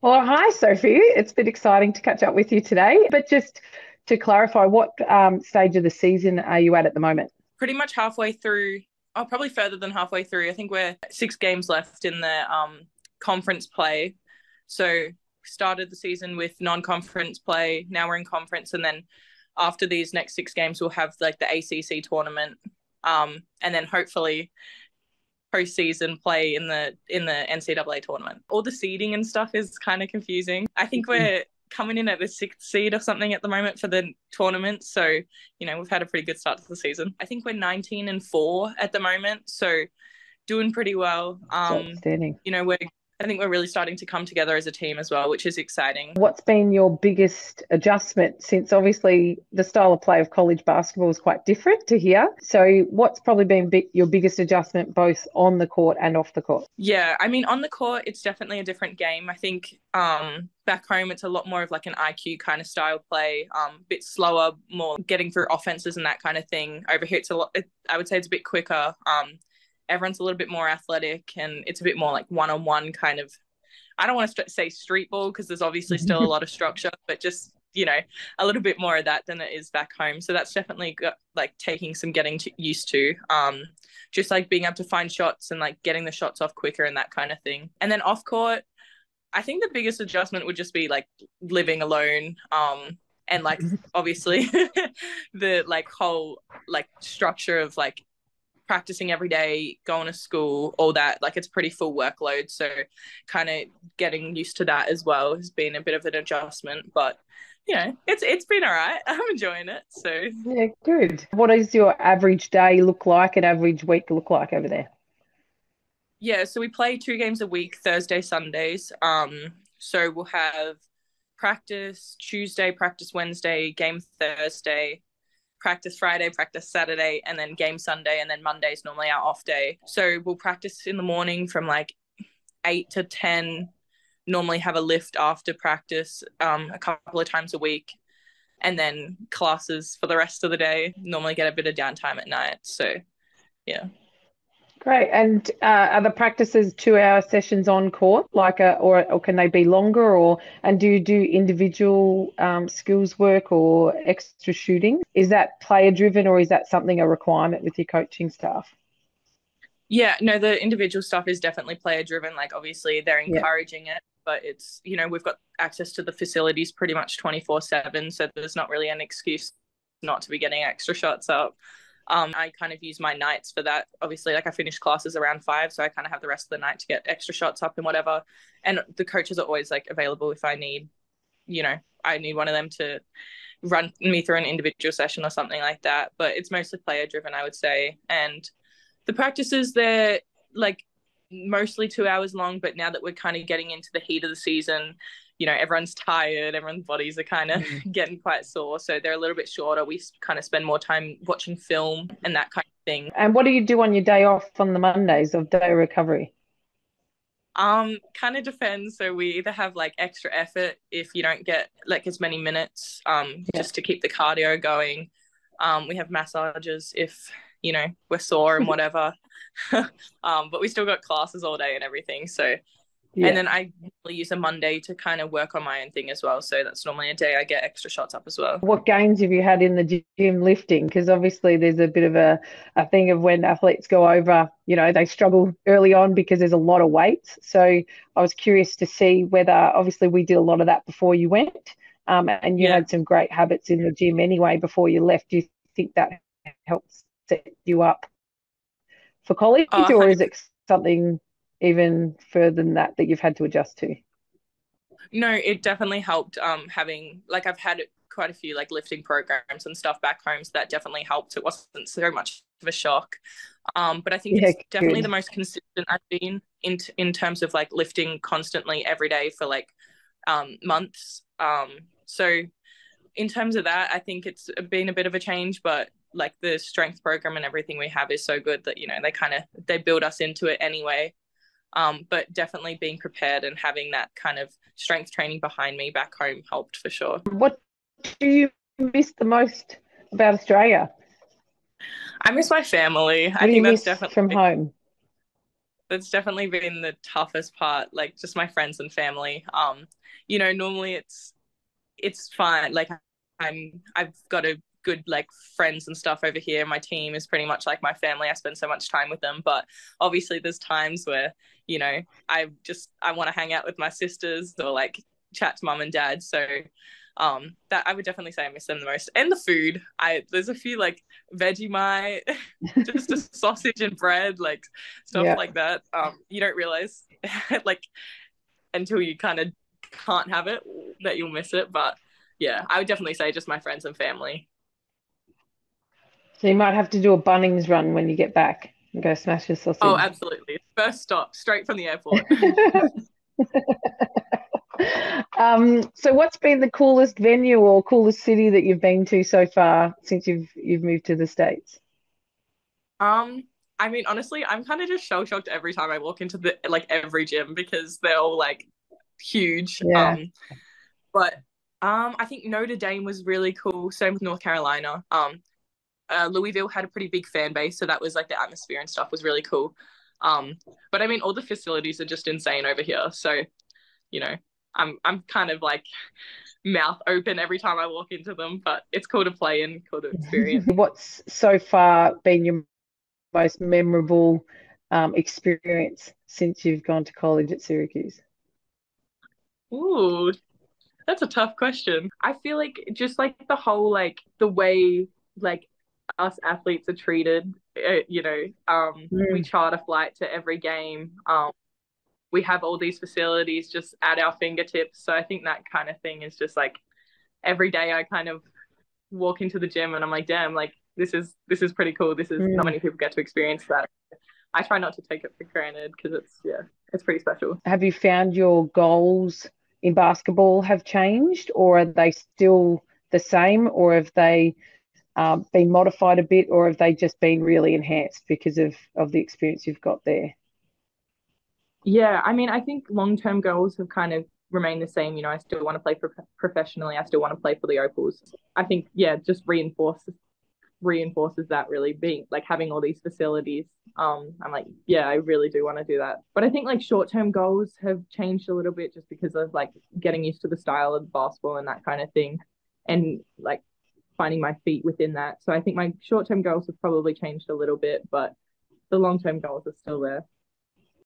Well, hi, Sophie. It's been exciting to catch up with you today. But just to clarify, what stage of the season are you at the moment? Pretty much halfway through. Oh, probably further than halfway through. I think we're 6 games left in the conference play. So started the season with non-conference play. Now we're in conference, and then after these next 6 games, we'll have like the ACC tournament, and then hopefully postseason play in the NCAA tournament. All the seeding and stuff is kind of confusing. I think we're coming in at the sixth seed or something at the moment for the tournament. So, we've had a pretty good start to the season. I think we're 19-4 at the moment. So doing pretty well. It's outstanding. I think we're really starting to come together as a team as well, which is exciting. What's been your biggest adjustment since obviously the style of play of college basketball is quite different to here? So, what's probably been your biggest adjustment both on the court and off the court? Yeah, I mean, on the court, it's definitely a different game. I think back home, it's a lot more of like an IQ kind of style play, a bit slower, more getting through offenses and that kind of thing. Over here, I would say it's a bit quicker. Everyone's a little bit more athletic, and it's a bit more like one-on-one kind of. I don't want to say street ball because there's obviously still a lot of structure, but just a little bit more of that than it is back home. So that's definitely like taking some getting used to. Just like being able to find shots and like getting the shots off quicker and that kind of thing. And then off court, I think the biggest adjustment would just be like living alone. And like obviously the like whole like structure of like practicing every day, going to school, all that. Like it's pretty full workload. So kind of getting used to that as well has been a bit of an adjustment. But it's been all right. I'm enjoying it. So Yeah, good. What does your average day look like, an average week look like over there? yeah, so we play 2 games a week, Thursday, Sundays. So we'll have practice Tuesday, practice Wednesday, game Thursday, practice Friday, practice Saturday, and then game Sunday, and then Monday's normally our off day. So we'll practice in the morning from like 8 to 10. Normally have a lift after practice, a couple of times a week, and then classes for the rest of the day. Normally get a bit of downtime at night. So yeah. Great. And are the practices 2 hour sessions on court, or can they be longer? And do you do individual skills work or extra shooting? Is that player driven, or is that something a requirement with your coaching staff? Yeah, no, the individual stuff is definitely player driven. Like, obviously, they're Yeah. encouraging it, but we've got access to the facilities pretty much 24/7. So there's not really an excuse not to be getting extra shots up. I kind of use my nights for that. Obviously, like I finish classes around 5, so I kind of have the rest of the night to get extra shots up and whatever. And the coaches are always like available if I need one of them to run me through an individual session or something like that. But it's mostly player driven, I would say. And the practices, they're like mostly 2 hours long, but now that we're kind of getting into the heat of the season, everyone's tired, everyone's bodies are kind of getting quite sore, so they're a little bit shorter. We kind of spend more time watching film and that kind of thing. And what do you do on your day off on the Mondays of day recovery? Kind of depends. So we either have like extra effort if you don't get like as many minutes, Yeah. just to keep the cardio going. We have massages if we're sore and whatever. But we still got classes all day and everything. So, and Yeah. then I usually use a Monday to kind of work on my own thing as well. So that's normally a day I get extra shots up as well. What gains have you had in the gym lifting? Because obviously there's a bit of a thing of when athletes go over, they struggle early on because there's a lot of weights. So I was curious to see whether, obviously, we did a lot of that before you went, and you Yeah. had some great habits in the gym anyway before you left. Do you think that helps set you up for college, Oh, or is it something even further than that you've had to adjust to? no, it definitely helped. Having like I've had quite a few like lifting programs and stuff back home, so that definitely helped. It wasn't so much of a shock. But I think Yeah, it's definitely the good. most consistent I've been in terms of like lifting constantly every day for like months. So in terms of that, I think it's been a bit of a change, but like the strength program and everything we have is so good that they build us into it anyway. But definitely being prepared and having that kind of strength training behind me back home helped for sure. What do you miss the most about Australia? I miss my family. What I do you think that's miss from definitely home? that's definitely been the toughest part, like just my friends and family. Normally it's fine. Like I've got a good like friends and stuff over here. My team is pretty much like my family. I spend so much time with them, but obviously there's times where, I want to hang out with my sisters or like chat to mom and dad. So that I would definitely say I miss them the most. And the food. There's a few like Vegemite, just a sausage and bread, like stuff Yeah. like that. You don't realize like until you kind of can't have it that you'll miss it. But yeah, I would definitely say just my friends and family. So you might have to do a Bunnings run when you get back and go smash your Oh, sausage. absolutely. First stop, straight from the airport. So what's been the coolest venue or coolest city that you've been to so far since you've moved to the States? um, I mean, honestly, I'm kind of just shell shocked every time I walk into the like every gym because they're all like huge. Yeah. But I think Notre Dame was really cool. Same with North Carolina. Louisville had a pretty big fan base, so that was like the atmosphere and stuff was really cool. But I mean, all the facilities are just insane over here. So you know, I'm kind of like mouth open every time I walk into them, but it's cool to play and cool to experience. What's so far been your most memorable experience since you've gone to college at Syracuse? Ooh, that's a tough question. I feel like just like the whole like the way like us athletes are treated, we Mm. charter flight to every game. We have all these facilities just at our fingertips. So I think that kind of thing is just like every day I kind of walk into the gym and I'm like, damn, like this is pretty cool. This is not Mm. many people get to experience that. I try not to take it for granted because it's pretty special. Have you found your goals in basketball have changed, or are they still the same, or have they been modified a bit, or have they just been really enhanced because of the experience you've got there? Yeah, I mean, I think long-term goals have kind of remained the same. I still want to play professionally. I still want to play for the Opals. I think, yeah, just reinforces that really being like having all these facilities. I'm like, yeah, I really do want to do that. But I think like short-term goals have changed a little bit just because of like getting used to the style of basketball and that kind of thing, and like finding my feet within that. So I think my short-term goals have probably changed a little bit, but the long-term goals are still there.